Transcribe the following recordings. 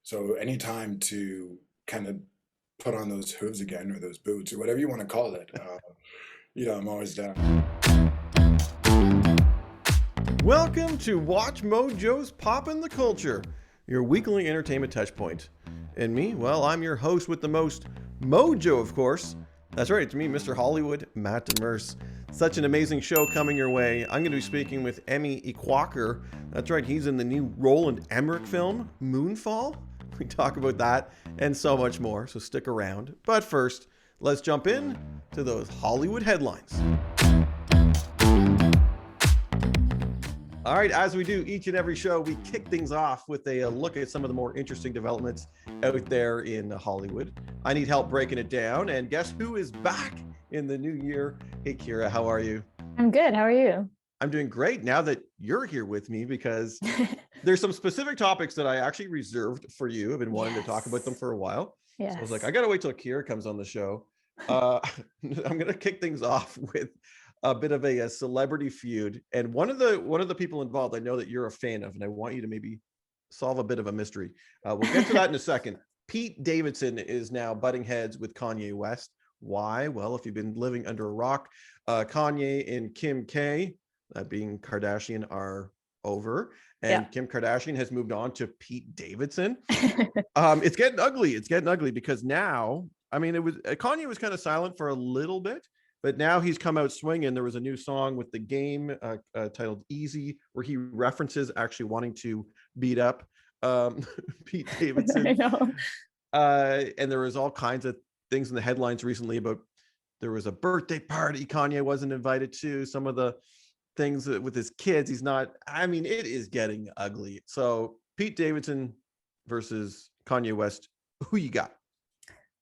So anytime to kind of put on those hooves again or those boots or whatever you want to call it, I'm always down. Welcome to Watch Mojo's Poppin the Culture, your weekly entertainment touchpoint. And me, well, I'm your host with the most mojo, of course. That's right, it's me, Mr. Hollywood, Matt and MsMojo. Such an amazing show coming your way. I'm going to be speaking with Eme Ikwuakor. That's right, he's in the new Roland Emmerich film, Moonfall. We talk about that and so much more, so stick around. But first, let's jump in to those Hollywood headlines. All right, as we do each and every show, we kick things off with a look at some of the more interesting developments out there in Hollywood. I need help breaking it down, and guess who is back in the new year? Hey, Kira, how are you? I'm good. How are you? I'm doing great now that you're here with me because there's some specific topics that I actually reserved for you. I've been wanting to talk about them for a while. Yes. So I was like, I got to wait till Kira comes on the show. I'm going to kick things off with a bit of a celebrity feud. And one of the people involved, I know that you're a fan of, and I want you to maybe solve a bit of a mystery. We'll get to that in a second. Pete Davidson is now butting heads with Kanye West. Why? Well, if you've been living under a rock, Kanye and Kim K, that being Kardashian, are over, and Kim Kardashian has moved on to Pete Davidson. It's getting ugly. It's getting ugly because now, I mean, Kanye was kind of silent for a little bit, but now he's come out swinging. There was a new song with The Game titled Easy, where he references actually wanting to beat up Pete Davidson. I know. And there was all kinds of things in the headlines recently about there was a birthday party Kanye wasn't invited to, some of the things with his kids. He's not, I mean, it is getting ugly. So Pete Davidson versus Kanye West, who you got?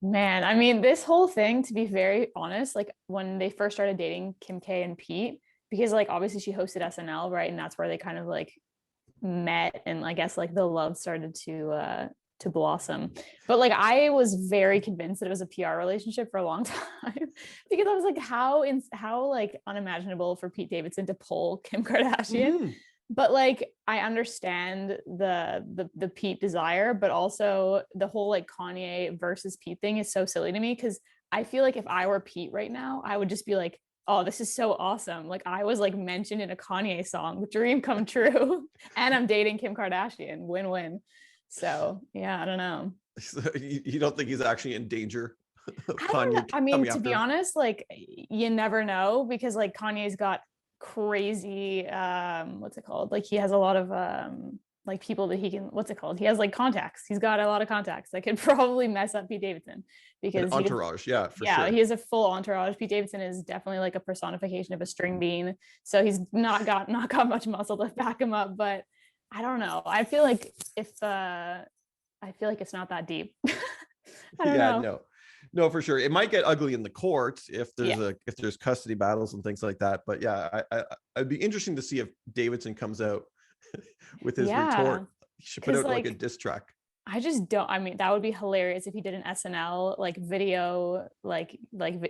Man, I mean, this whole thing, to be very honest, like when they first started dating, Kim K and Pete, because like obviously she hosted SNL, right? And that's where they kind of like met, and I guess like the love started to blossom. But like I was very convinced that it was a PR relationship for a long time because I was like, how like unimaginable for Pete Davidson to pull Kim Kardashian. Mm-hmm. But like I understand the Pete desire, but also the whole like Kanye versus Pete thing is so silly to me, because I feel like if I were Pete right now, I would just be like, oh, this is so awesome. Like I was like mentioned in a Kanye song, dream come true. And I'm dating Kim Kardashian, win-win. So yeah, I don't know. So you don't think he's actually in danger of Kanye? I mean, to be him? honest, like you never know, because like Kanye's got crazy what's it called, like he has a lot of like people that he can, what's it called, he has like contacts, he's got a lot of contacts that could probably mess up Pete Davidson, because an entourage, sure. He has a full entourage. Pete Davidson is definitely like a personification of a string bean, so he's not got much muscle to back him up. But I don't know, I feel like it's not that deep. I don't know. No, for sure. It might get ugly in the courts if there's custody battles and things like that. But yeah, I'd be interesting to see if Davidson comes out with his retort. He should put out like a diss track. I just don't. I mean, that would be hilarious if he did an SNL like video, like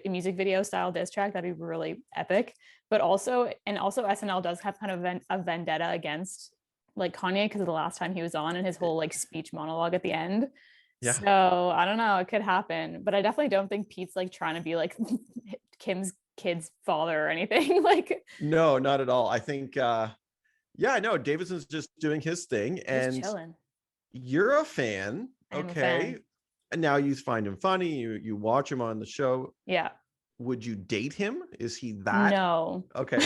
music video style diss track. That'd be really epic. But also SNL does have kind of a vendetta against like Kanye because of the last time he was on and his whole like speech monologue at the end. Yeah. So I don't know, it could happen, but I definitely don't think Pete's like trying to be like Kim's kid's father or anything. Like, no, not at all. I think, Davidson's just doing his thing, and chilling. You're a fan, okay? And now you find him funny. You watch him on the show. Yeah. Would you date him? Is he that? No. Okay.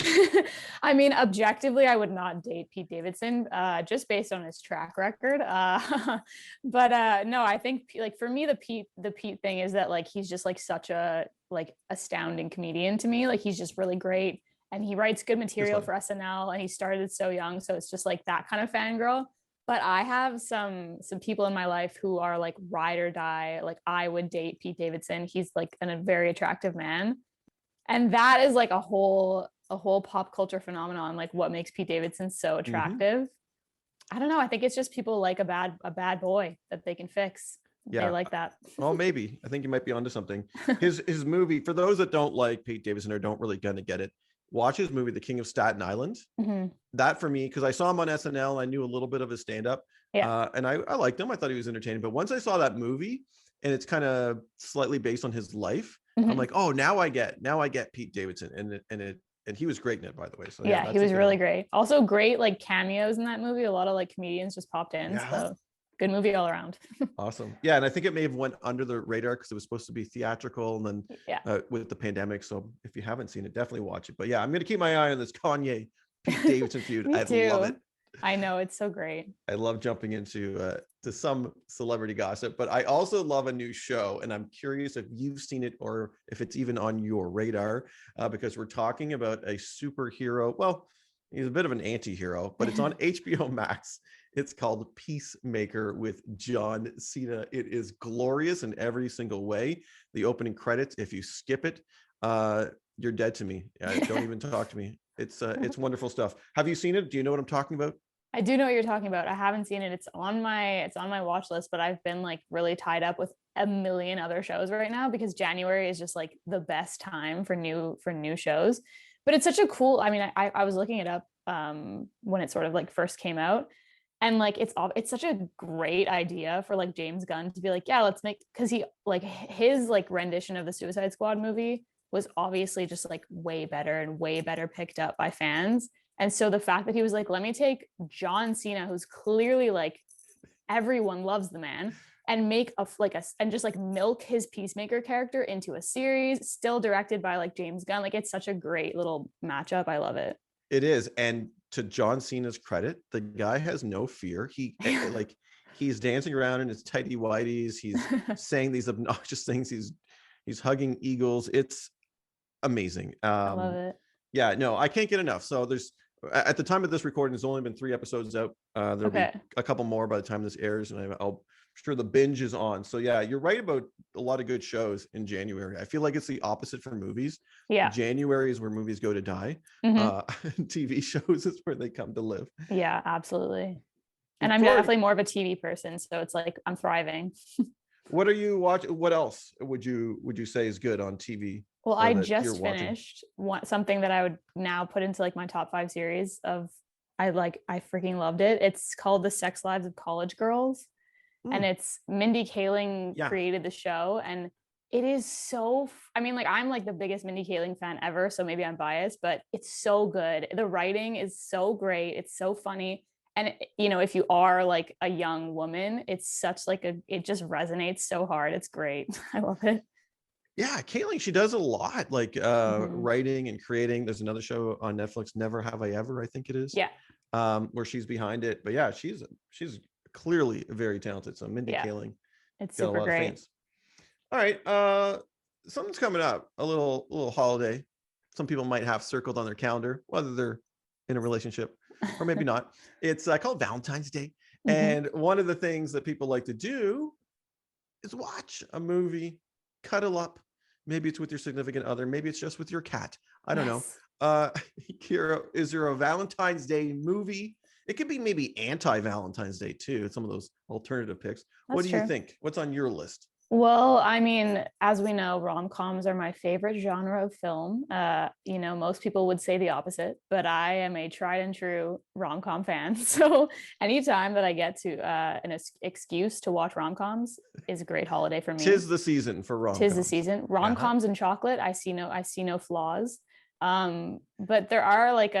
I mean, objectively, I would not date Pete Davidson, just based on his track record. But no, I think like for me, the Pete thing is that like he's just like such a like astounding comedian to me. Like he's just really great, and he writes good material for SNL, and he started so young, so it's just like that kind of fangirl. But I have some people in my life who are like ride or die. Like I would date Pete Davidson. He's like a very attractive man. And that is like a whole pop culture phenomenon. Like what makes Pete Davidson so attractive. Mm-hmm. I don't know. I think it's just people like a bad boy that they can fix. Yeah. They like that. Well, maybe. I think you might be onto something. His movie, for those that don't like Pete Davidson or don't really gonna get it, watch his movie, The King of Staten Island. Mm-hmm. That for me, because I saw him on SNL and I knew a little bit of his stand-up, Yeah. And I liked him. I thought he was entertaining. But once I saw that movie, and it's kind of slightly based on his life, I'm like, oh, now I get Pete Davidson, and he was great in it, by the way. So yeah, he was really great. Also great like cameos in that movie. A lot of like comedians just popped in. Yeah. So good movie all around. Awesome. Yeah, and I think it may have went under the radar because it was supposed to be theatrical, and then with the pandemic. So if you haven't seen it, definitely watch it. But yeah, I'm gonna keep my eye on this Kanye Pete Davidson feud. I love it. I know, it's so great. I love jumping into to some celebrity gossip, but I also love a new show, and I'm curious if you've seen it or if it's even on your radar, because we're talking about a superhero. Well, he's a bit of an anti-hero, but it's on HBO Max. It's called Peacemaker with John Cena. It is glorious in every single way. The opening credits, if you skip it, you're dead to me. Don't even talk to me. It's wonderful stuff. Have you seen it? Do you know what I'm talking about? I do know what you're talking about. I haven't seen it. It's on my watch list, but I've been like really tied up with a million other shows right now because January is just like the best time for new shows. But it's such a cool, I mean, I was looking it up when it sort of like first came out. And like it's such a great idea for like James Gunn to be like, yeah, let's make, because he like his like rendition of the Suicide Squad movie was obviously just like way better picked up by fans. And so the fact that he was like, let me take John Cena, who's clearly like everyone loves the man, and make and just like milk his Peacemaker character into a series, still directed by like James Gunn. Like it's such a great little matchup. I love it. It is. And to John Cena's credit, the guy has no fear. He's dancing around in his tighty whities. He's saying these obnoxious things. He's hugging eagles. It's amazing. I love it. Yeah, no, I can't get enough. So there's, at the time of this recording, there's only been 3 episodes out. There'll be a couple more by the time this airs, and I'll sure the binge is on. So yeah, you're right about a lot of good shows in January. I feel like it's the opposite for movies. Yeah. January is where movies go to die. TV shows is where they come to live. Yeah, absolutely. And I'm definitely more of a TV person, so it's like I'm thriving. What are you watching? What else would you say is good on TV? Well, I just finished something that I would now put into like my top 5 series of I freaking loved it. It's called The Sex Lives of College Girls. And it's Mindy Kaling created the show, and it is so I mean, like I'm like the biggest Mindy Kaling fan ever, so maybe I'm biased, but it's so good. The writing is so great. It's so funny. And you know, if you are like a young woman, it's such like it just resonates so hard. It's great. I love it. Yeah, Kaling, she does a lot, like writing and creating. There's another show on Netflix, Never Have I Ever, I think it is. Yeah. Where she's behind it. But yeah, she's clearly very talented. So Mindy Kaling, it's super great. Fans. All right, something's coming up, a little holiday. Some people might have circled on their calendar, whether they're in a relationship or maybe not. It's called Valentine's Day, and one of the things that people like to do is watch a movie, cuddle up. Maybe it's with your significant other. Maybe it's just with your cat. I don't know. Kira, is there a Valentine's Day movie? It could be maybe anti-Valentine's Day too. Some of those alternative picks. What do you think? What's on your list? Well, I mean, as we know, rom-coms are my favorite genre of film. You know, most people would say the opposite, but I am a tried and true rom-com fan. So anytime that I get to an excuse to watch rom-coms is a great holiday for me. Tis the season for rom-coms. Tis the season. Rom-coms and chocolate, I see no flaws. But there are like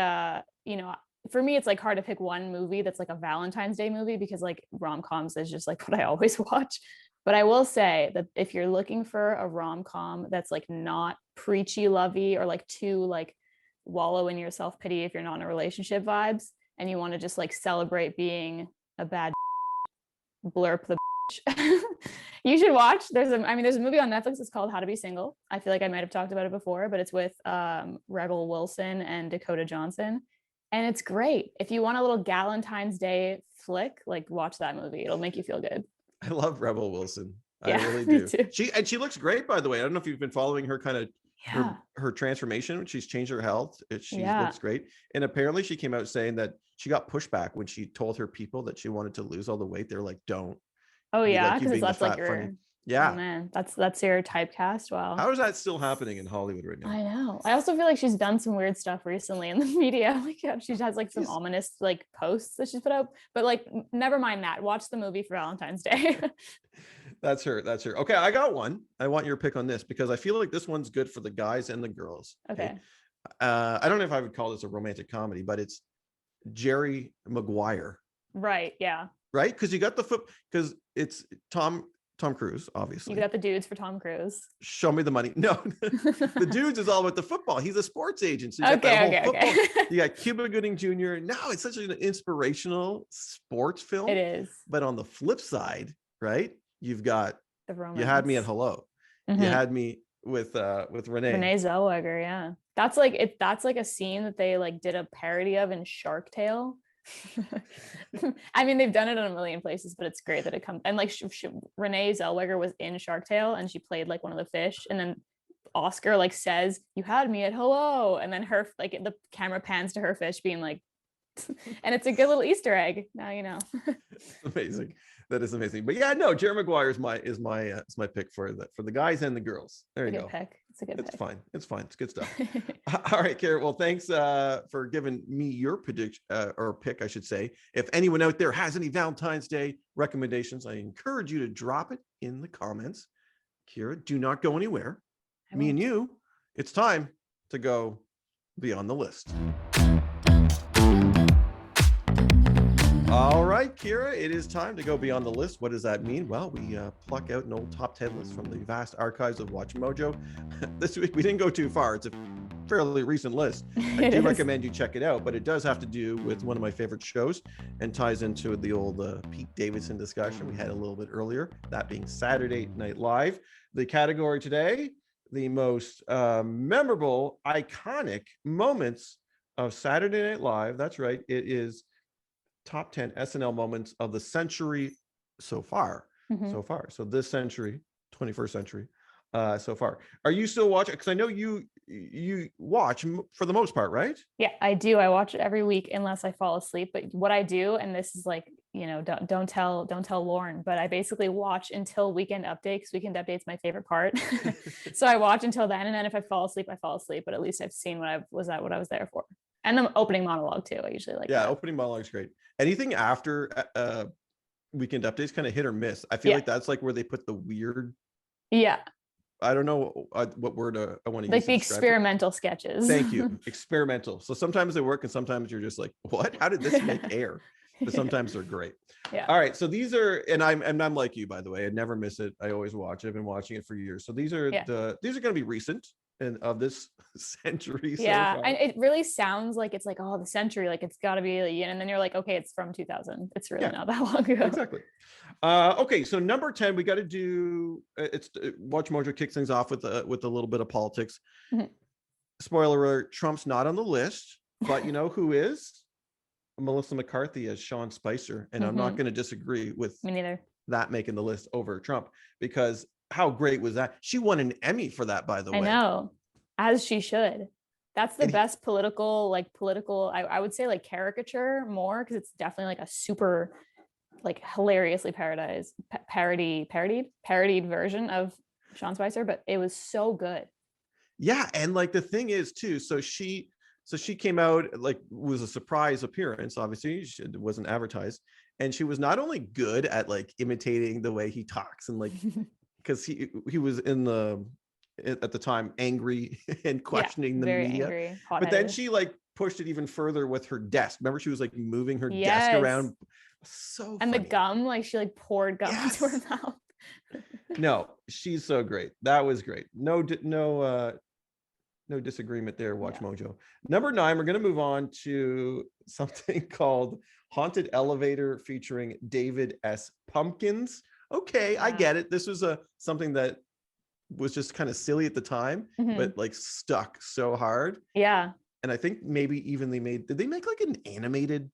you know, for me, it's like hard to pick one movie that's like a Valentine's Day movie because like rom-coms is just like what I always watch. But I will say that if you're looking for a rom-com that's like not preachy lovey or like too like wallow in your self-pity if you're not in a relationship vibes and you want to just like celebrate being a bad blurp the you should watch. There's a movie on Netflix. It's called How to Be Single. I feel like I might have talked about it before, but it's with Rebel Wilson and Dakota Johnson. And it's great. If you want a little Galentine's Day flick, like watch that movie. It'll make you feel good. I love Rebel Wilson. I really do. She looks great, by the way. I don't know if you've been following her kind of her transformation. She's changed her health. She looks great. And apparently she came out saying that she got pushback when she told her people that she wanted to lose all the weight. They're like, don't. Oh yeah, because that's like your Yeah. Oh man, that's your typecast. Wow. How is that still happening in Hollywood right now? I know. I also feel like she's done some weird stuff recently in the media. Like she has like some ominous like posts that she's put out. But like, never mind that. Watch the movie for Valentine's Day. That's her. Okay, I got one. I want your pick on this because I feel like this one's good for the guys and the girls. Okay. I don't know if I would call this a romantic comedy, but it's Jerry Maguire. Right. Yeah. Right? Because you got because it's Tom Cruise, obviously. You got the dudes for Tom Cruise. Show me the money. No, the dudes is all about the football. He's a sports agent. So you got that whole football. You got Cuba Gooding Jr. No, it's such an inspirational sports film. It is. But on the flip side, right? You've got the romance. You had me at hello. Mm-hmm. You had me with Renee Zellweger. Yeah, that's like a scene that they like did a parody of in Shark Tale. I mean, they've done it in a million places, but it's great that it comes. And like Renee Zellweger was in Shark Tale, and she played like one of the fish. And then Oscar like says, "You had me at hello," and then her like the camera pans to her fish, being like, and it's a good little Easter egg. Now you know. Amazing. That is amazing. But yeah, no, Jerry Maguire is my pick for the guys and the girls. There you go. Pick. It's a good pick. It's fine. It's fine. It's good stuff. All right, Kara. Well, thanks for giving me your prediction or pick, I should say. If anyone out there has any Valentine's Day recommendations, I encourage you to drop it in the comments. Kira, do not go anywhere. Me and you, it's time to go beyond the list. All right, Kira, it is time to go beyond the list. What does that mean? Well, we pluck out an old top 10 list from the vast archives of Watch Mojo. This week, we didn't go too far. It's a fairly recent list. I do recommend you check it out, but it does have to do with one of my favorite shows and ties into the old Pete Davidson discussion we had a little bit earlier, that being Saturday Night Live. The category today, the most memorable, iconic moments of Saturday Night Live. That's right. It is top 10 SNL moments of the century so far. So this century, 21st century, so far. Are you still watching? Because I know you watch for the most part, right? Yeah, I do. I watch it every week unless I fall asleep. But what I do, and this is like, you know, don't tell Lauren, but I basically watch until Weekend Update, because Weekend Update's my favorite part. So I watch until then, and then if I fall asleep, I fall asleep. But at least I've seen what I was there for. And the opening monologue too. I usually like. Yeah, that. Opening monologue's great. Anything after Weekend Update's kind of hit or miss. I feel like that's like where they put the weird. Yeah. I don't know what word I want to use. Like the experimental sketches. Thank you. Experimental. So sometimes they work and sometimes you're just like, what? How did this make air? But sometimes they're great. Yeah. All right. So these are, and I'm like you, by the way. I never miss it. I always watch it. I've been watching it for years. So these are these are going to be recent and of this century. Yeah. So and it really sounds like it's like, oh, the century, like it's got to be, and then you're like, okay, it's from 2000. It's really not that long ago. Exactly. Okay. So number 10, we got to do, it's Watch Mojo kicks things off with a little bit of politics. Mm-hmm. Spoiler alert, Trump's not on the list, but you know who is? Melissa McCarthy as Sean Spicer. And I'm not going to disagree with me neither. That making the list over Trump, because how great was that? She won an Emmy for that, by the way. I know, as she should. That's the best political, I would say like caricature more, because it's definitely like a super like hilariously parodied version of Sean Spicer, but it was so good. Yeah, and like the thing is too, so she came out, like, was a surprise appearance, obviously. It wasn't advertised. And she was not only good at like imitating the way he talks and like, because he was at the time angry and questioning the media. Angry, but then she like pushed it even further with her desk. Remember, she was like moving her desk around. So and funny. The gum, like she like poured gum into her mouth. No, she's so great. That was great. No disagreement there. Watch Mojo. Number 9, we're going to move on to something called Haunted Elevator featuring David S. Pumpkins. Okay, I get it. This was something that was just kind of silly at the time, but like stuck so hard. Yeah. And I think maybe even did they make like an animated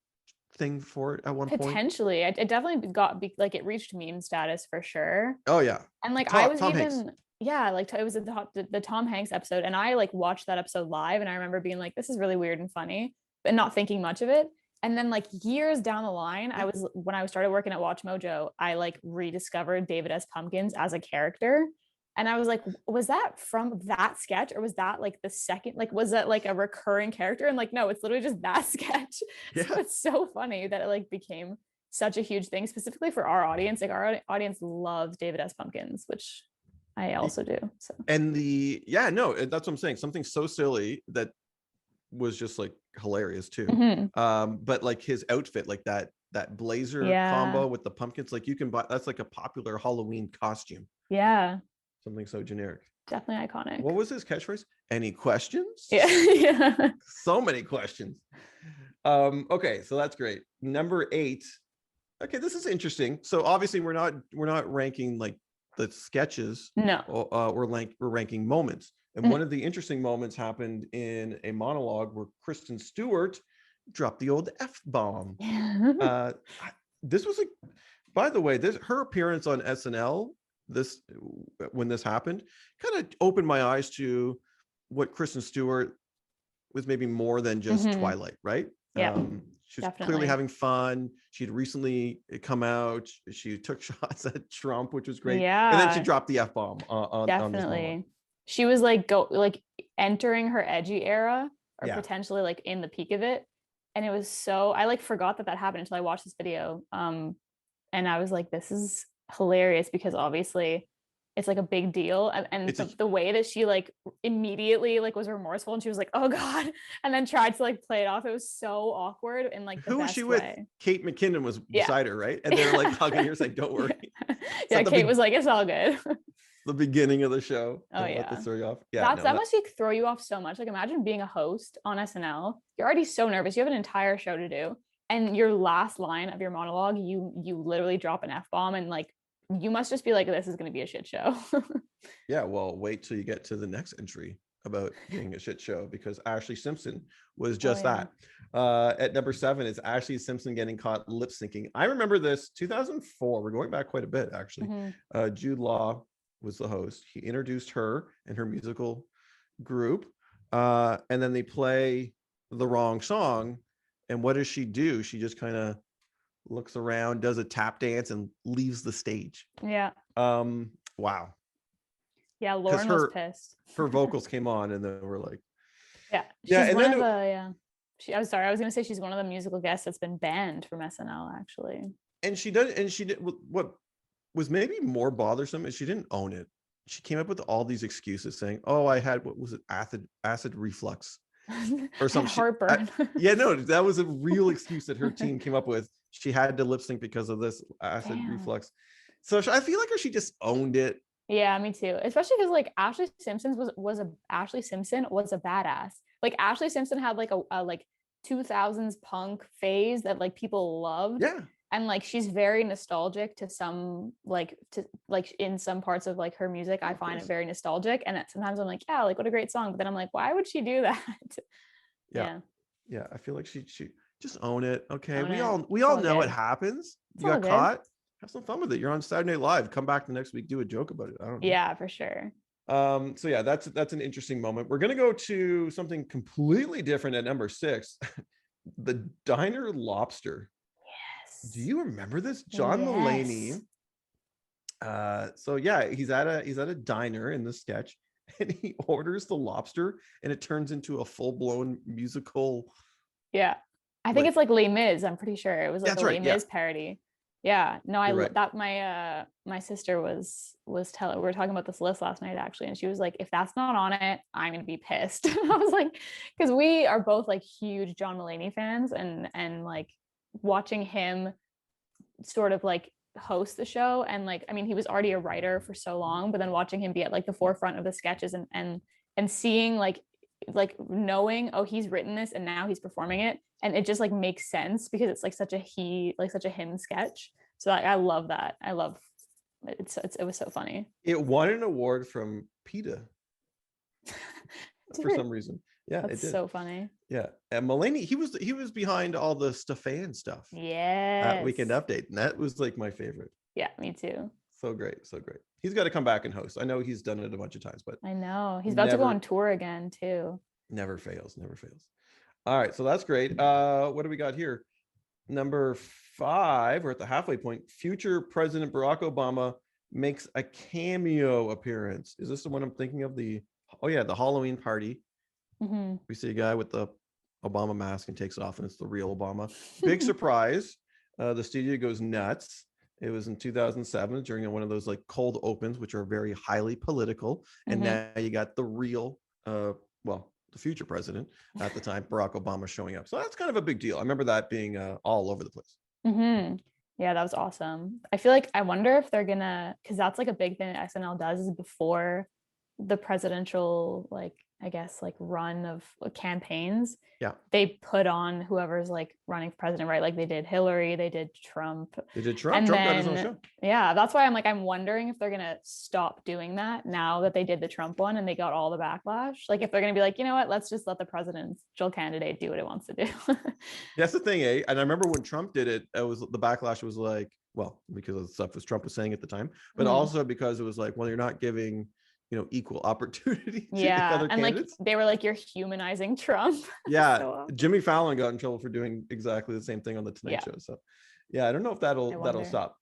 thing for it at one point? Potentially. It definitely got like it reached meme status for sure. Oh yeah. And like Tom Hanks. Yeah, like it was the Tom Hanks episode, and I like watched that episode live, and I remember being like, this is really weird and funny, but not thinking much of it. And then like years down the line, when I started working at Watch Mojo, I like rediscovered David S. Pumpkins as a character. And I was like, was that from that sketch, or was that like the second, like, was that like a recurring character? And like, no, it's literally just that sketch. Yeah. So it's so funny that it like became such a huge thing, specifically for our audience. Like our audience loves David S. Pumpkins, which I also do. So. And that's what I'm saying. Something so silly that was just like hilarious too. But like his outfit, like that blazer combo with the pumpkins, like you can buy, that's like a popular Halloween costume. Yeah. Something so generic. Definitely iconic. What was his catchphrase? Any questions? Yeah. So many questions. Okay, so that's great. Number 8. Okay, this is interesting. So obviously we're not ranking like the sketches. No. We're ranking moments. And one of the interesting moments happened in a monologue where Kristen Stewart dropped the old F-bomb. This was by the way, her appearance on SNL, when this happened, kind of opened my eyes to what Kristen Stewart was, maybe more than just Twilight, right? Yeah. She was clearly having fun. She'd recently come out. She took shots at Trump, which was great. Yeah. And then she dropped the F-bomb on Definitely. She was like entering her edgy era, or potentially like in the peak of it. And it was so, I like forgot that happened until I watched this video. And I was like, this is hilarious, because obviously it's like a big deal. And the way that she like immediately like was remorseful, and she was like, oh God, and then tried to like play it off. It was so awkward in like the Who was best she with? way. Kate McKinnon was beside her, right? And they were like hugging her, like, don't worry. Yeah, Kate was like, it's all good. The beginning of the show. Oh yeah. Let the story off. Yeah. That must throw you off so much. Like imagine being a host on SNL. You're already so nervous. You have an entire show to do. And your last line of your monologue, you literally drop an F-bomb, and like you must just be like, this is gonna be a shit show. Yeah, well, wait till you get to the next entry about being a shit show, because Ashley Simpson was just that. At number 7 is Ashley Simpson getting caught lip syncing. I remember this 2004. We're going back quite a bit, actually. Jude Law was the host. He introduced her and her musical group, and then they play the wrong song. And what does she do? She just kind of looks around, does a tap dance, and leaves the stage. Yeah. Wow. Yeah, Lauren was pissed. Her vocals came on, and then we're like, I'm sorry, I was gonna say she's one of the musical guests that's been banned from SNL, actually. And she did what was maybe more bothersome is she didn't own it. She came up with all these excuses saying, oh, I had, what was it, acid reflux or something, heartburn. That was a real excuse that her team came up with. She had to lip sync because of this acid reflux. So I feel like she just owned it. Yeah, me too. Especially because like Ashley Simpson was a badass. Like Ashley Simpson had like a like 2000s punk phase that like people loved. Yeah. And like she's very nostalgic to some in some parts of like her music. I find it very nostalgic, and sometimes I'm like, yeah, like what a great song. But then I'm like, why would she do that? Yeah. I feel like she just own it. Okay, we all know it happens. You got caught. Have some fun with it. You're on Saturday Night Live. Come back the next week, do a joke about it. I don't know. Yeah, for sure. So yeah, that's an interesting moment. We're gonna go to something completely different at number 6. The Diner Lobster. Do you remember this? John Mulaney. So yeah, he's at a diner in the sketch, and he orders the lobster, and it turns into a full-blown musical. Yeah, I think it's like Les Mis. I'm pretty sure it was like a Les Mis parody. Yeah, no, that my sister was telling. We were talking about this list last night actually, and she was like, if that's not on it, I'm gonna be pissed. I was like, because we are both like huge John Mulaney fans, and like watching him sort of like host the show, and like, I mean, he was already a writer for so long, but then watching him be at like the forefront of the sketches and seeing like knowing, oh, he's written this and now he's performing it, and it just like makes sense because it's like such a him sketch. So I love that. I love it. It was so funny. It won an award from PETA for some reason. Yeah, that's so funny. Yeah, and Mulaney, he was behind all the Stefan stuff. Yeah, Weekend Update, and that was like my favorite. Yeah, me too. So great. He's got to come back and host. I know he's done it a bunch of times, but I know he's about to go on tour again too. Never fails. All right, so that's great. What do we got here? Number 5, we're at the halfway point. Future President Barack Obama makes a cameo appearance. Is this the one I'm thinking of? The Halloween party. Mm-hmm. We see a guy with the Obama mask and takes it off, and it's the real Obama. Big surprise. The studio goes nuts. It was in 2007 during one of those like cold opens, which are very highly political. And now you got the real, the future president at the time, Barack Obama, showing up. So that's kind of a big deal. I remember that being all over the place. Mm-hmm. Yeah, that was awesome. I feel like I wonder if they're gonna, because that's like a big thing that SNL does is before the presidential, like, I guess, like run of campaigns. Yeah. They put on whoever's like running for president, right? Like they did Hillary, they did Trump. They did Trump. And Trump then, got his own show. Yeah, that's why I'm wondering if they're gonna stop doing that now that they did the Trump one and they got all the backlash. Like if they're gonna be like, you know what, let's just let the presidential candidate do what it wants to do. That's the thing, eh? And I remember when Trump did it, the backlash was like, well, because of the stuff Trump was saying at the time, but also because it was like, well, you're not giving equal opportunity to the other candidates. Like they were like, you're humanizing Trump. Yeah. So awesome. Jimmy Fallon got in trouble for doing exactly the same thing on the Tonight Show. So yeah, I don't know if that'll stop,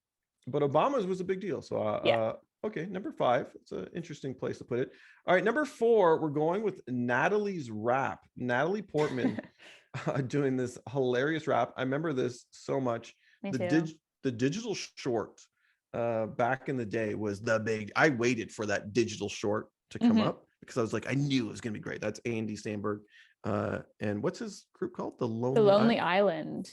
but Obama's was a big deal. So okay, number 5, it's an interesting place to put it. All right, number 4, we're going with Natalie's rap. Natalie Portman doing this hilarious rap. I remember this so much. Me too. The digital short back in the day was the big. I waited for that digital short to come up because I was like, I knew it was gonna be great. That's Andy Samberg, and what's his group called? The Lonely Island.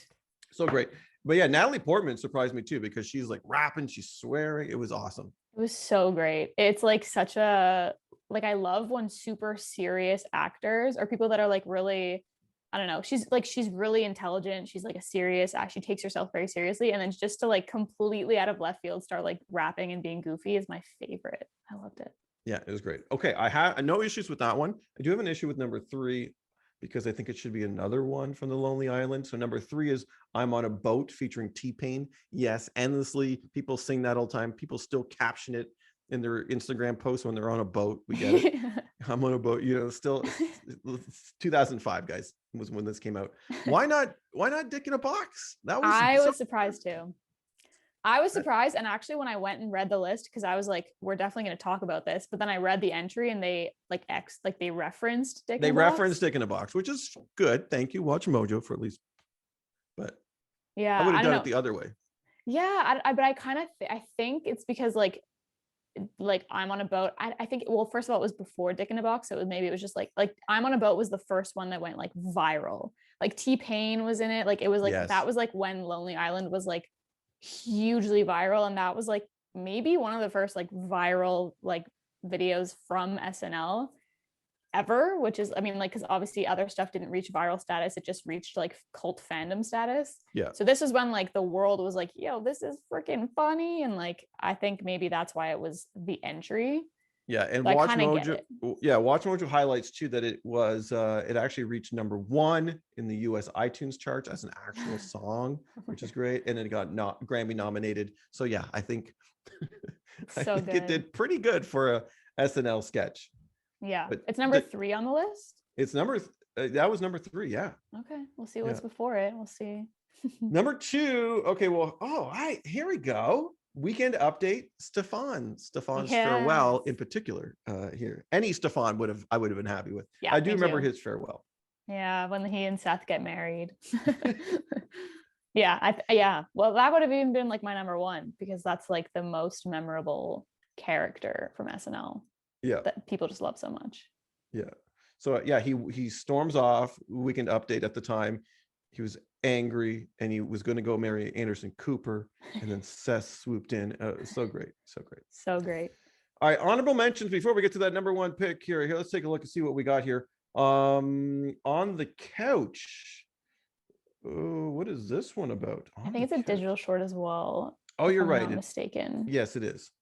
So great. But yeah, Natalie Portman surprised me too because she's like rapping, she's swearing. It was awesome. It was so great. It's like such a, like, I love when super serious actors or people that are like really, I don't know, she's really intelligent. She's like a serious, she takes herself very seriously. And then just to like completely out of left field start like rapping and being goofy is my favorite. I loved it. Yeah, it was great. Okay, I have no issues with that one. I do have an issue with number 3 because I think it should be another one from the Lonely Island. So number 3 is I'm on a Boat featuring T-Pain. Yes, endlessly. People sing that all the time. People still caption it in their Instagram posts when they're on a boat. We get it. I'm on a boat, still 2005, guys, was when this came out. Why not Dick in a Box? I was surprised too. I was surprised. And actually when I went and read the list, because I was like, we're definitely going to talk about this, but then I read the entry and they they referenced Dick in a Box. They referenced Dick in a Box, which is good. Thank you. Watch Mojo for at least. But yeah, I would have done it the other way. Yeah, but I kind of I think it's because like I'm on a boat. I think, well, first of all, it was before Dick in a Box, so it was just like I'm on a boat was the first one that went like viral. Like T-Pain was in it. Like it was like that was like when Lonely Island was like hugely viral, and that was like maybe one of the first like viral like videos from SNL ever, which is, I mean, like, because obviously other stuff didn't reach viral status, it just reached like cult fandom status. Yeah. So this is when like the world was like, yo, this is freaking funny, and like I think maybe that's why it was the entry. Yeah, and so Watch Mojo highlights too that it was it actually reached number 1 in the US iTunes charts as an actual song, which is great, and it got Grammy nominated. So yeah, I think it did pretty good for a SNL sketch. Yeah, but it's number 3 on the list. It's that was number 3. Yeah. Okay, we'll see what's before it. We'll see. Number 2. Okay, well, here we go. Weekend update. Stefan's farewell in particular. Here, any Stefan I would have been happy with. Yeah, I do remember his farewell. Yeah, when he and Seth get married. Yeah, well, that would have even been like my number 1 because that's like the most memorable character from SNL. Yeah, that people just love so much. Yeah, so yeah, he storms off. Weekend update at the time. He was angry and he was going to go marry Anderson Cooper, and then Seth swooped in. So great. All right, honorable mentions before we get to that number 1 pick here. Let's take a look and see what we got here. On the couch. Oh, what is this one about? I think it's a digital short as well. Oh, you're right. I'm not mistaken. Yes, it is.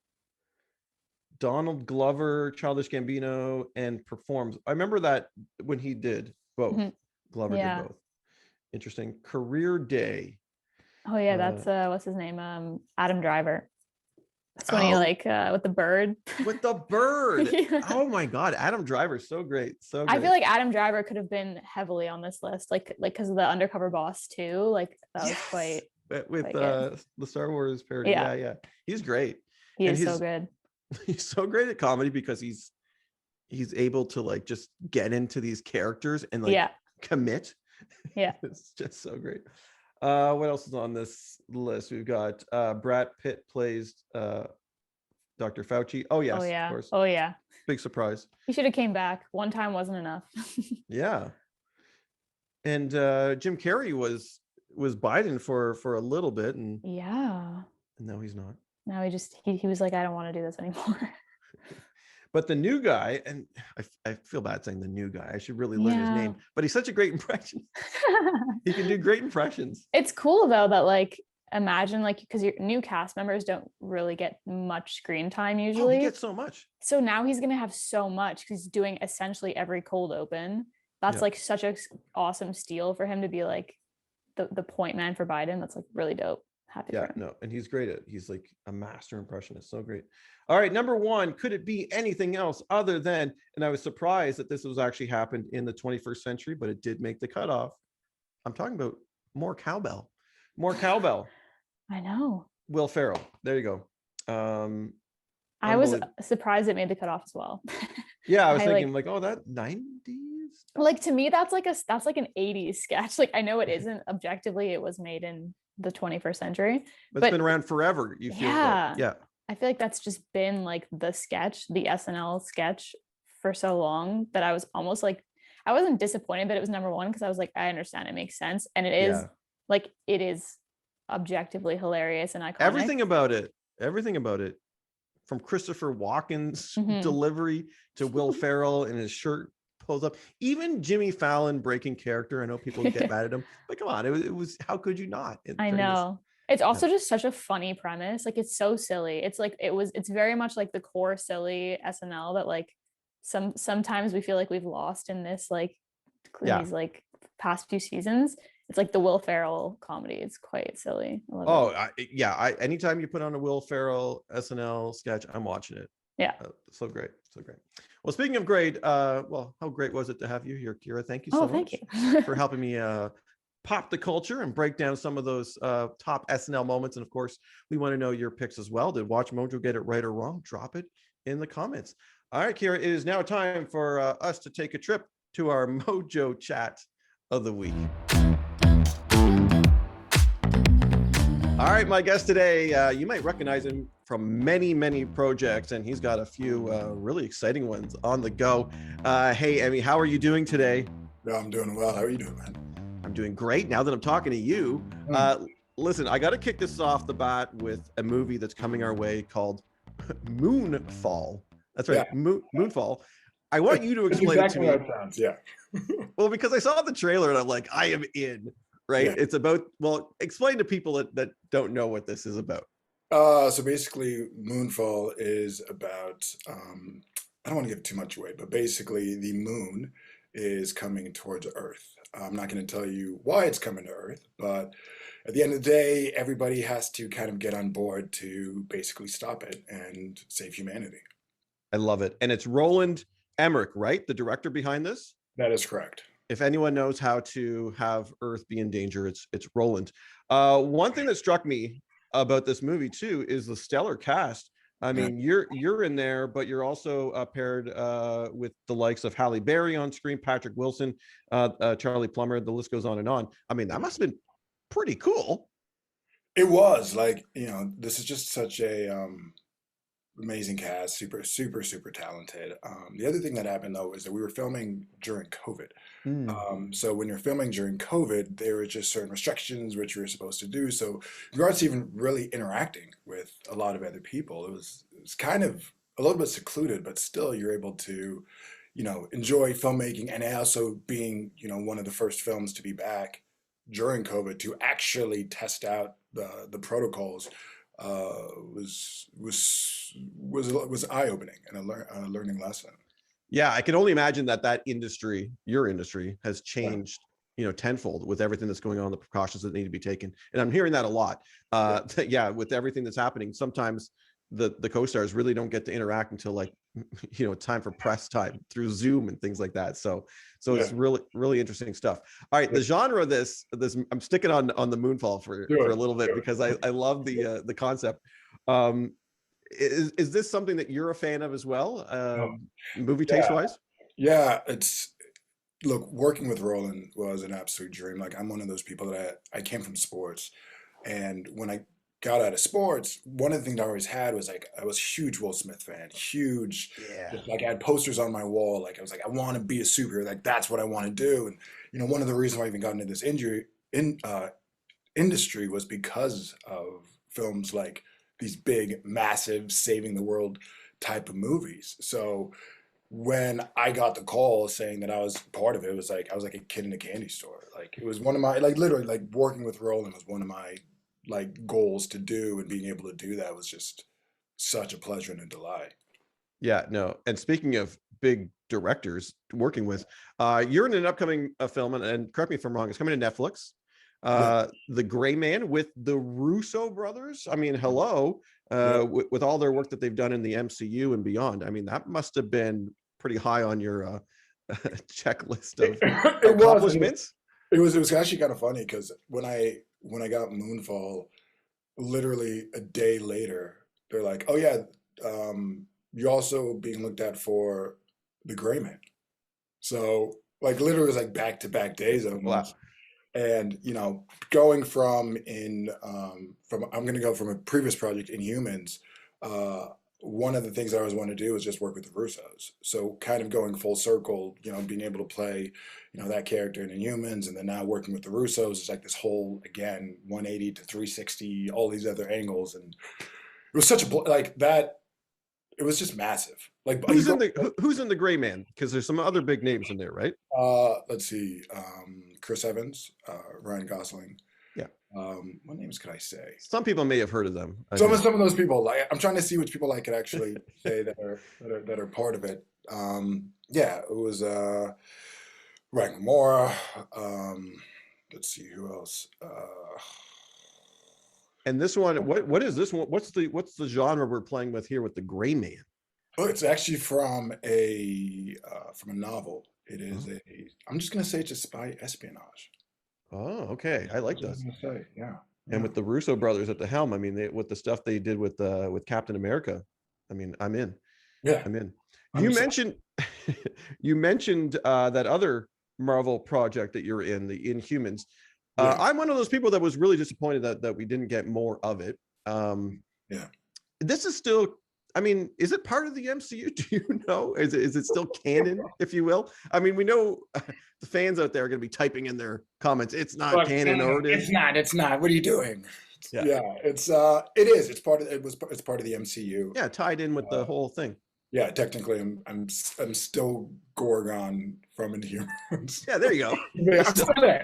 Donald Glover, Childish Gambino, and performs. I remember that when he did both. Mm-hmm. Glover did both. Interesting. Career Day. Oh yeah, that's what's his name? Adam Driver. That's when he like with the bird. With the bird. Yeah. Oh my God. Adam Driver. So great. So great. I feel like Adam Driver could have been heavily on this list, like because of the Undercover Boss too. Like that was quite with good. the Star Wars parody. Yeah. Yeah. He's great. He And is so good. He's so great at comedy because he's able to like just get into these characters and like commit. Yeah. It's just so great. What else is on this list? We've got Brad Pitt plays Dr. Fauci. Oh yes, of course. Oh yeah. Big surprise. He should have came back. One time wasn't enough. Yeah. And Jim Carrey was Biden for a little bit, and no, he's not. Now he was like, I don't want to do this anymore. But the new guy, and I feel bad saying the new guy. I should really learn his name. But he's such a great impression. He can do great impressions. It's cool though that like imagine like because your new cast members don't really get much screen time usually. He gets so much. So now he's gonna have so much because he's doing essentially every cold open. That's like such a awesome steal for him to be like the point man for Biden. That's like really dope. Happy for him. No, and he's great at. He's like a master impressionist. So great. All right, number one. Could it be anything else other than? And I was surprised that this was actually happened in the 21st century, but it did make the cutoff. I'm talking about more cowbell. More cowbell. I know. Will Ferrell. There you go. I was surprised it made the cutoff as well. Yeah, I was thinking like, oh, that 90s. Like to me, that's like an 80s sketch. Like I know it isn't objectively. It was made in the 21st century, but it's been around forever. You feel like, I feel like that's just been like the sketch, the SNL sketch for so long that I was almost like I wasn't disappointed that it was number one because I was like, I understand, it makes sense, and it is like it is objectively hilarious and iconic. Everything about it, from Christopher Walken's delivery to Will Ferrell and his shirt pulls up, even Jimmy Fallon breaking character. I know people get mad at him, but come on, it was how could you not? I know. It's also just such a funny premise. Like it's so silly. It's like it's very much like the core silly SNL that like sometimes we feel like we've lost in this like these like past few seasons. It's like the Will Ferrell comedy. It's quite silly. I love it. Anytime you put on a Will Ferrell SNL sketch, I'm watching it. Yeah. So great. Well, speaking of great, how great was it to have you here, Kira? Thank you so much thank you. for helping me pop the culture and break down some of those top SNL moments. And of course, we want to know your picks as well. Did Watch Mojo get it right or wrong? Drop it in the comments. All right, Kira, it is now time for us to take a trip to our Mojo Chat of the week. All right, my guest today, you might recognize him from many, many projects, and he's got a few really exciting ones on the go. Hey, Eme, how are you doing today? Yeah, I'm doing well. How are you doing, man? I'm doing great. Now that I'm talking to you, listen, I got to kick this off the bat with a movie that's coming our way called Moonfall. That's right, Moonfall. I want you to explain it to me. How it sounds, yeah. Well, because I saw the trailer and I'm like, I am in. Right? Yeah. It's about, explain to people that don't know what this is about. So basically, Moonfall is about, I don't want to give too much away, but basically the moon is coming towards Earth. I'm not going to tell you why it's coming to Earth, but at the end of the day, everybody has to kind of get on board to basically stop it and save humanity. I love it. And it's Roland Emmerich, right? The director behind this? That is correct. If anyone knows how to have Earth be in danger, it's Roland. One thing that struck me about this movie too is the stellar cast. I mean, you're in there, but you're also paired with the likes of Halle Berry on screen, Patrick Wilson, Charlie Plummer. The list goes on and on. I mean, that must have been pretty cool. It was like, this is just such a amazing cast, super talented. The other thing that happened though is that we were filming during COVID. So when you're filming during COVID, there were just certain restrictions which you were supposed to do. So you aren't even really interacting with a lot of other people. It was kind of a little bit secluded, but still you're able to, enjoy filmmaking, and also being, one of the first films to be back during COVID to actually test out the protocols. Was eye-opening and a learning lesson. Yeah, I can only imagine that industry, your industry, has changed, tenfold with everything that's going on, the precautions that need to be taken. And I'm hearing that a lot. With everything that's happening, sometimes the co-stars really don't get to interact until like, you know, time for press time through Zoom and things like that. So it's really interesting stuff. All right, the genre of this I'm sticking on the Moonfall for a little bit because I love the concept. Is this something that you're a fan of as well, movie taste wise? Yeah, look, working with Roland was an absolute dream. Like, I'm one of those people that I came from sports, and when I got out of sports, one of the things I always had was like, I was a huge Will Smith fan, huge. Yeah. Just, like, I had posters on my wall. Like, I was like, I want to be a superhero. Like, that's what I want to do. And you know, one of the reasons why I even got into this industry was because of films like these big, massive, saving the world type of movies. So when I got the call saying that I was part of it, it was like I was like a kid in a candy store. Like, it was one of my, like, literally, like, working with Roland was one of my, like, goals to do, and being able to do that was just such a pleasure and a delight. Yeah, no. And speaking of big directors working with, you're in an upcoming film, and correct me if I'm wrong, it's coming to Netflix. The Gray Man with the Russo brothers. I mean, hello, with all their work that they've done in the MCU and beyond. I mean, that must have been pretty high on your checklist of accomplishments. It was actually kind of funny because when I got Moonfall, literally a day later, they're like, "Oh yeah, you're also being looked at for the Gray Man." So, like, literally, it was like back-to-back days almost. Wow. And you know, going from I'm going to go from a previous project, Inhumans. One of the things I always want to do is just work with the Russos. So kind of going full circle, you know, being able to play, you know, that character in Inhumans, and then now working with the Russos is like this whole, again, 180 to 360, all these other angles, and it was such a like that. It was just massive. Like, who's in the Gray Man? Because there's some other big names in there, right? Let's see, Chris Evans, Ryan Gosling. Yeah. What names could I say? Some people may have heard of them. Some of those people. Like, I'm trying to see which people I could actually say that are part of it. Yeah, it was Ryan Moore. Let's see who else. And this one, what is this one? What's the genre we're playing with here with the Gray Man? Oh, it's actually from a novel. It is I'm just gonna say it's a spy espionage. Oh, okay. I like this. Yeah. And with the Russo brothers at the helm, I mean, with the stuff they did with Captain America, I mean, I'm in. Yeah, I'm in. You mentioned that other Marvel project that you're in, the Inhumans. I'm one of those people that was really disappointed that we didn't get more of it. This is still, I mean, is it part of the MCU? Do you know? Is it still canon, if you will? I mean, we know the fans out there are going to be typing in their comments, it's not canon, or it is. It's not. What are you doing? Yeah, it is. It's part of the MCU. Yeah, tied in with the whole thing. Yeah, technically, I'm still Gorgon from Inhumans. Yeah, there you go.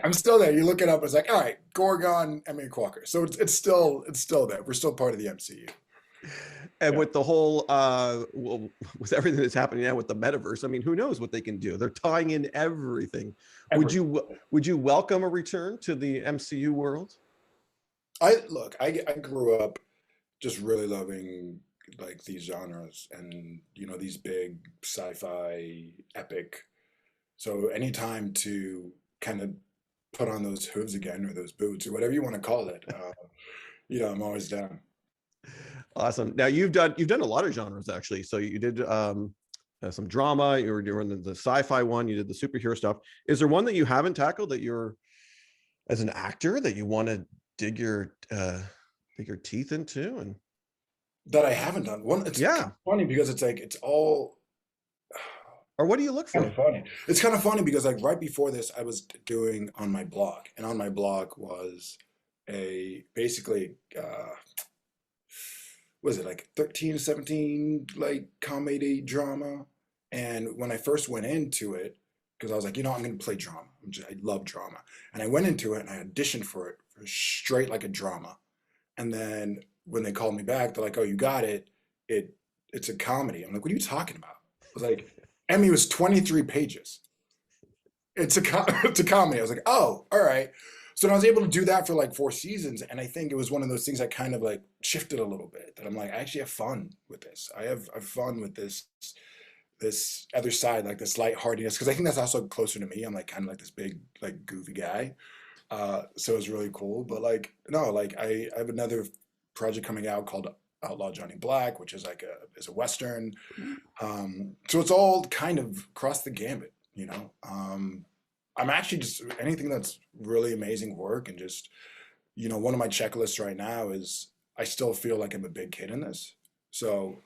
I'm still there. You look it up. It's like, all right, Gorgon, Eme Ikwuakor. So it's still there. We're still part of the MCU. And with the whole, with everything that's happening now with the metaverse, I mean, who knows what they can do? They're tying in everything. Would you welcome a return to the MCU world? I grew up just really loving, like, these genres, and you know, these big sci-fi epic. So anytime to kind of put on those hooves again, or those boots, or whatever you want to call it, you know, I'm always down. Awesome. Now you've done a lot of genres, actually. So you did some drama. You were doing the sci-fi one. You did the superhero stuff. Is there one that you haven't tackled that you're, as an actor, that you want to dig your teeth into? And that I haven't done one. It's funny because it's like, it's all. Or what do you look for? It's kind of funny because, like, right before this, I was doing on my blog, and on my blog was basically was it like 13, 17, like, comedy drama. And when I first went into it, because I was like, you know, I'm going to play drama. I love drama. And I went into it and I auditioned for it straight like a drama. And then when they called me back, they're like, oh, you got it. It's a comedy. I'm like, what are you talking about? I was like, Emmy was 23 pages. It's a comedy. I was like, oh, all right. So I was able to do that for like 4 seasons, and I think it was one of those things that kind of like shifted a little bit. That I'm like, I actually have fun with this. I've fun with this other side, like this lightheartedness, because I think that's also closer to me. I'm like kind of like this big, like goofy guy. So it's really cool. But like, no, like I have another project coming out called Outlaw Johnny Black, which is like a Western. So it's all kind of across the gambit, you know. I'm actually just anything that's really amazing work and just, you know, one of my checklists right now is I still feel like I'm a big kid in this. So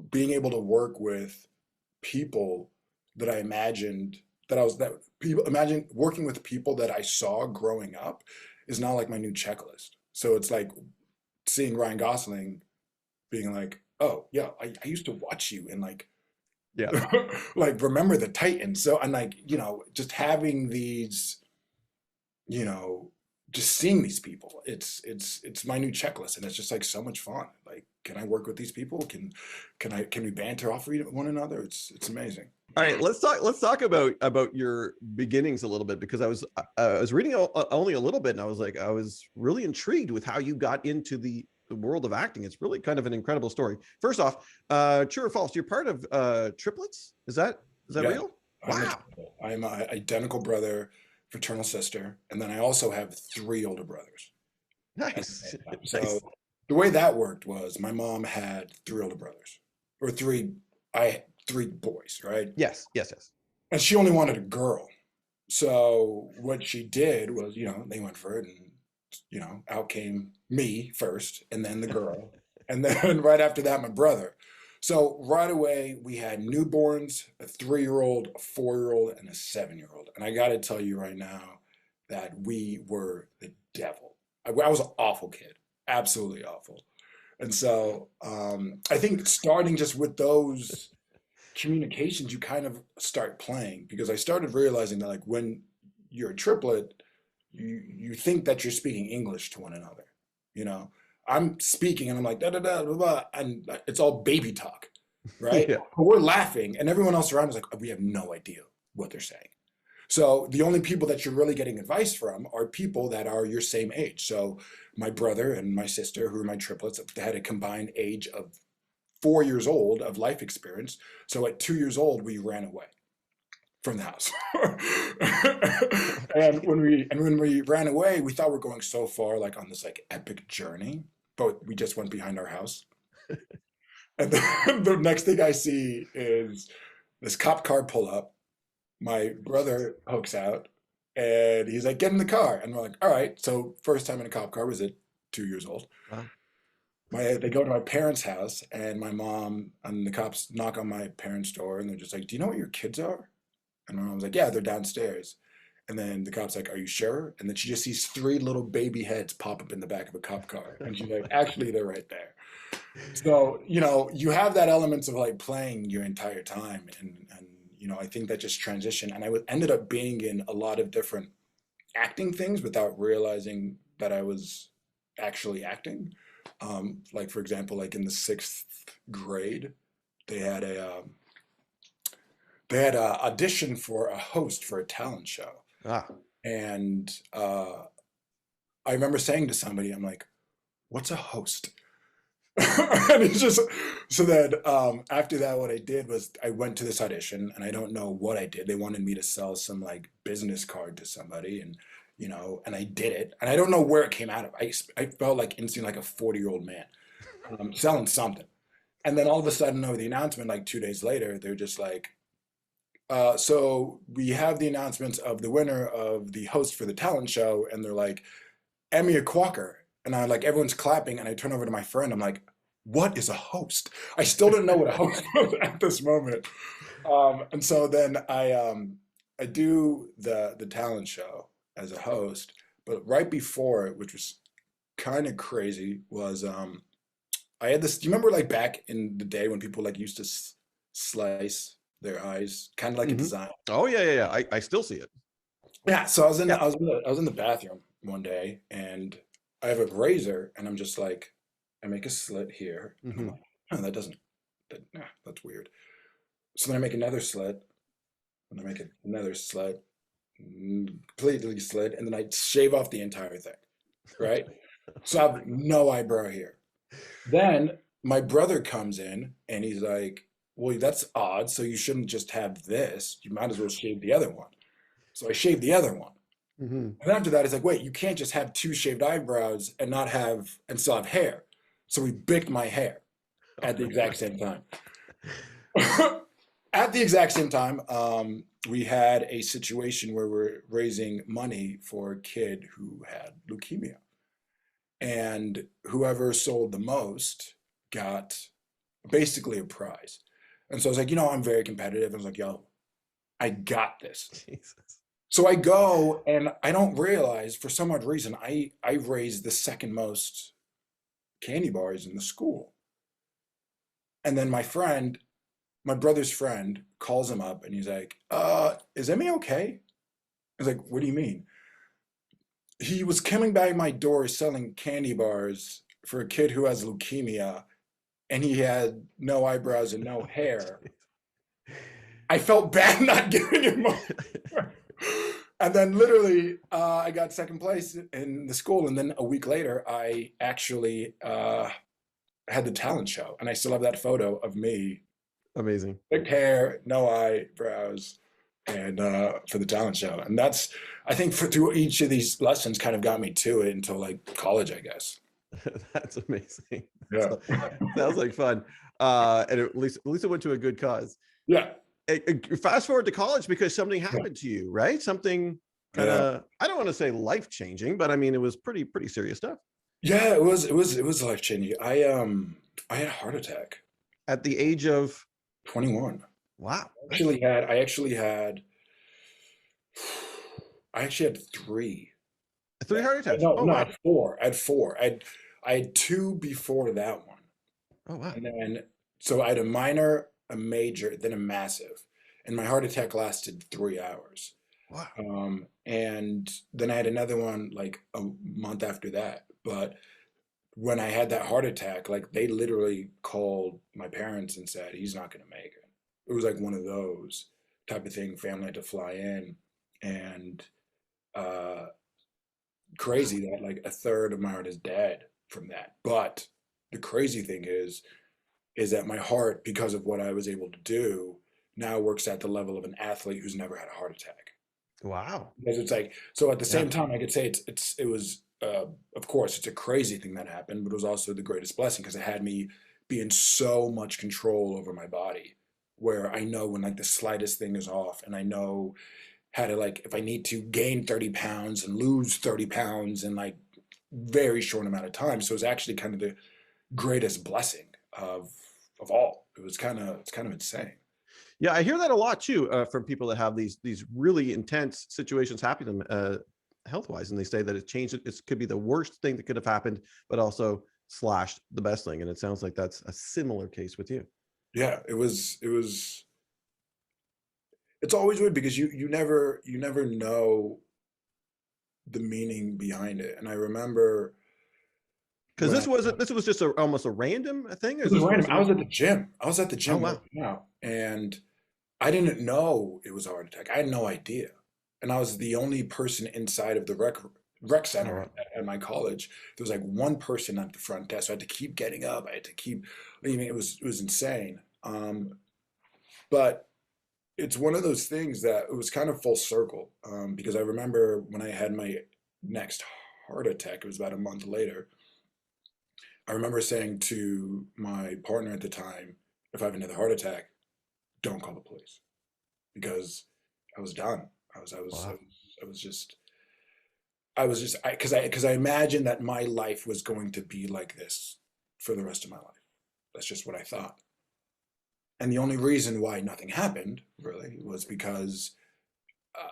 being able to work with people that I imagined that people imagine working with people that I saw growing up is now like my new checklist. So it's like seeing Ryan Gosling being like, oh yeah, I used to watch you and like Yeah. like remember the Titans. So and like, you know, just having these, you know, just seeing these people, it's my new checklist, and it's just like so much fun. Like, can I work with these people? Can we banter off one another? It's amazing. All right, let's talk about your beginnings a little bit, because I was reading only a little bit, and I was really intrigued with how you got into the world of acting. It's really kind of an incredible story. First off, true or false? You're part of triplets. Is that Yeah, real? Wow. I'm an identical brother, fraternal sister, and then I also have 3 older brothers. Nice. So Nice. the way that worked was my mom had 3 older brothers, or I 3 boys, right? Yes. And she only wanted a girl. So what she did was, you know, they went for it, and you know, out came me first, and then the girl, and then right after that, my brother. So right away, we had newborns, a 3-year-old, a 4-year-old, and a 7-year-old. And I got to tell you right now that we were the devil. I was an awful kid, absolutely awful. And so I think starting just with those communications, you kind of start playing, because I started realizing that like when you're a triplet, you think that you're speaking English to one another. You know, I'm speaking and I'm like da da da blah, blah, and it's all baby talk, right? Yeah. But we're laughing, and everyone else around is like, we have no idea what they're saying. So the only people that you're really getting advice from are people that are your same age. So my brother and my sister, who are my triplets, had a combined age of 4 years old of life experience. So at 2 years old, we ran away from the house. and when we ran away, we thought we were going so far, like on this like epic journey, but we just went behind our house. And then the next thing I see is this cop car pull up. My brother hooks out, and he's like, "Get in the car." And we're like, "All right." So first time in a cop car was at 2 years old. Wow. They go to my parents' house, and my mom and the cops knock on my parents' door, and they're just like, "Do you know what your kids are?" And my mom's like, "Yeah, they're downstairs." And then the cop's like, "Are you sure?" And then she just sees 3 little baby heads pop up in the back of a cop car, and she's like, "Actually, they're right there." So you know, you have that elements of like playing your entire time, and you know, I think that just transitioned, and ended up being in a lot of different acting things without realizing that I was actually acting. Like for example, like in the 6th grade, they had a audition for a host for a talent show, Ah. and I remember saying to somebody, I'm like, "What's a host?" And it's just so then after that, what I did was I went to this audition, and I don't know what I did. They wanted me to sell some like business card to somebody, and you know, and I did it, and I don't know where it came out of. I felt like instantly like a 40-year-old man selling something, and then all of a sudden, over the announcement, like 2 days later, they're just like, so we have the announcements of the winner of the host for the talent show, and they're like, Eme Ikwuakor. And I like everyone's clapping, and I turn over to my friend. I'm like, "What is a host?" I still didn't know what a host was at this moment. And so then I do the talent show as a host, but right before it, which was kind of crazy, was I had this. Do you remember like back in the day when people like used to slice their eyes, kind of like a design? Oh yeah. I still see it. Yeah. So Yeah. I was in the bathroom one day, and I have a razor, and I'm just like, I make a slit here. And I'm like, oh, that's weird. So then I make another slit, and I make another slit, completely slid, and then I shave off the entire thing, right? So I have no eyebrow here. Then my brother comes in and he's like, well, that's odd. So you shouldn't just have this. You might as well shave the other one. So I shaved the other one. Mm-hmm. And after that, it's like, wait, you can't just have two shaved eyebrows and not have, and still have hair. So we bicked my hair at the exact same time. At the exact same time, we had a situation where we're raising money for a kid who had leukemia. And whoever sold the most got basically a prize. And so I was like, I'm very competitive. I was like, yo, I got this. Jesus. So I go and I don't realize for some odd reason I raised the second most candy bars in the school. And then my brother's friend calls him up and he's like, is Eme okay? I was like, what do you mean? He was coming by my door selling candy bars for a kid who has leukemia and he had no eyebrows and no hair. I felt bad not giving him more. And then literally I got second place in the school. And then a week later, I actually had the talent show. And I still have that photo of me. Amazing. Thick hair, no eyebrows, and for the talent show. And that's, I think through each of these lessons kind of got me to it until like college, I guess. That's amazing. Yeah. Sounds like fun. And at least it went to a good cause. Yeah. Fast forward to college because something happened to you, right? Something kind of, I don't want to say life-changing, but I mean, it was pretty serious stuff. Yeah, it was life-changing. I had a heart attack. At the age of 21. Wow. I actually had three. Three heart attacks? No, wow. I had four. I had two before that one. Oh, wow. And then, so I had a minor, a major, then a massive. And my heart attack lasted 3 hours. Wow. And then I had another one like a month after that. But when I had that heart attack, like they literally called my parents and said, he's not going to make it. It was like one of those type of thing. Family had to fly in, and crazy that like a third of my heart is dead from that. But the crazy thing is that my heart, because of what I was able to do, now works at the level of an athlete who's never had a heart attack. Wow. Because it's like, so at the same time, I could say it was, of course, it's a crazy thing that happened, but it was also the greatest blessing because it had me be in so much control over my body, where I know when like the slightest thing is off, and I know how to, like, if I need to gain 30 pounds and lose 30 pounds in like very short amount of time. So it's actually kind of the greatest blessing of all. It's kind of insane. Yeah, I hear that a lot too from people that have these really intense situations happen to them health-wise, and they say that it changed. It could be the worst thing that could have happened, but also slashed the best thing. And it sounds like that's a similar case with you. Yeah, it was. It's always weird because you never know the meaning behind it. And I remember because this was just almost a random thing. It was random. I was at the gym. Oh, wow. Working out, and I didn't know it was a heart attack. I had no idea, and I was the only person inside of the rec center at my college. There was like one person at the front desk. So I had to keep getting up. I had to keep leaving. It was insane. But it's one of those things that it was kind of full circle, because I remember when I had my next heart attack, it was about a month later. I remember saying to my partner at the time, if I have another heart attack, don't call the police, because I was done. Because I imagined that my life was going to be like this for the rest of my life. That's just what I thought. And the only reason why nothing happened really was because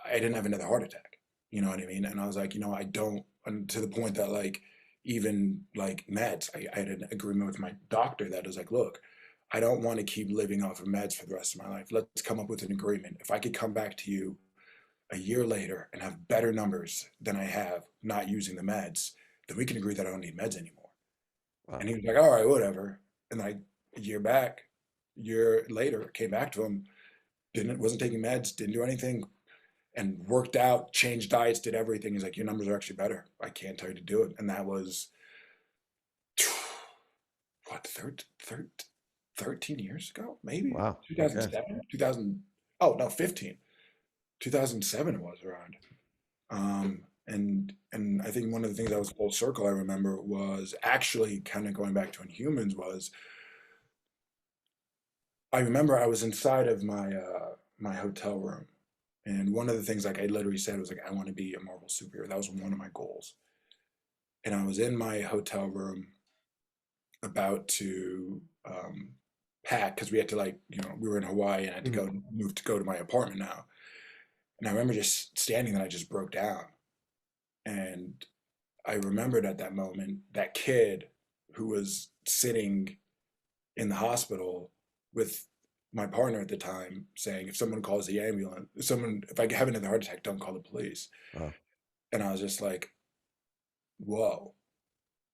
I didn't have another heart attack. You know what I mean? And I was like, I don't, and to the point that like, even like meds, I had an agreement with my doctor that was like, look, I don't want to keep living off of meds for the rest of my life. Let's come up with an agreement. If I could come back to you a year later and have better numbers than I have not using the meds, then we can agree that I don't need meds anymore. Wow. And he was like, all right, whatever. And then a year later, came back to him, wasn't taking meds, didn't do anything. and worked out, changed diets, did everything. He's like, your numbers are actually better. I can't tell you to do it. And that was, what, 13 years ago, maybe? Wow. 2007, 2000, oh, no, 15. 2007 it was around. And I think one of the things that was full circle I remember was actually kind of going back to Inhumans was I remember I was inside of my hotel room, and one of the things like I literally said was like I want to be a Marvel superhero. That was one of my goals. And I was in my hotel room about to pack because we had to we were in Hawaii and I had to go to my apartment now. And I remember just standing there, I just broke down. And I remembered at that moment that kid who was sitting in the hospital with my partner at the time saying, if someone calls the ambulance, if I have another heart attack, don't call the police. And I was just like, whoa,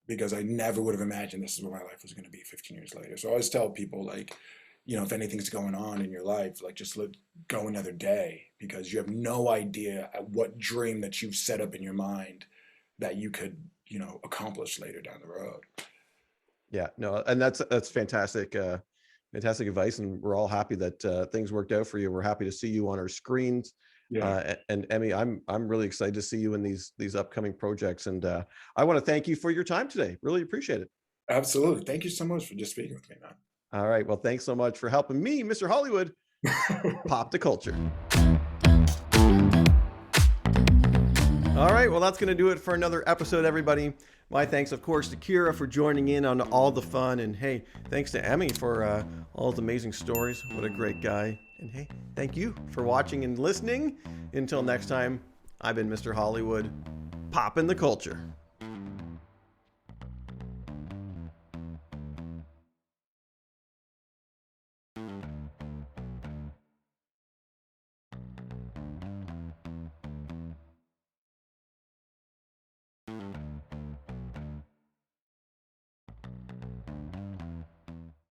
because I never would have imagined this is what my life was going to be 15 years later. So I always tell people, like, if anything's going on in your life, like just go another day, because you have no idea what dream that you've set up in your mind that you could, accomplish later down the road. Yeah, no, and that's fantastic. Fantastic advice, and we're all happy that things worked out for you. We're happy to see you on our screens. Yeah. And Eme, I'm really excited to see you in these upcoming projects, and I want to thank you for your time today. Really appreciate it. Absolutely. Thank you so much for just speaking with me, man. All right. Well, thanks so much for helping me, Mr. Hollywood, pop the culture. All right. Well, that's going to do it for another episode, everybody. My thanks, of course, to Kira for joining in on all the fun. And hey, thanks to Eme for all the amazing stories. What a great guy. And hey, thank you for watching and listening. Until next time, I've been Mr. Hollywood, poppin' the culture.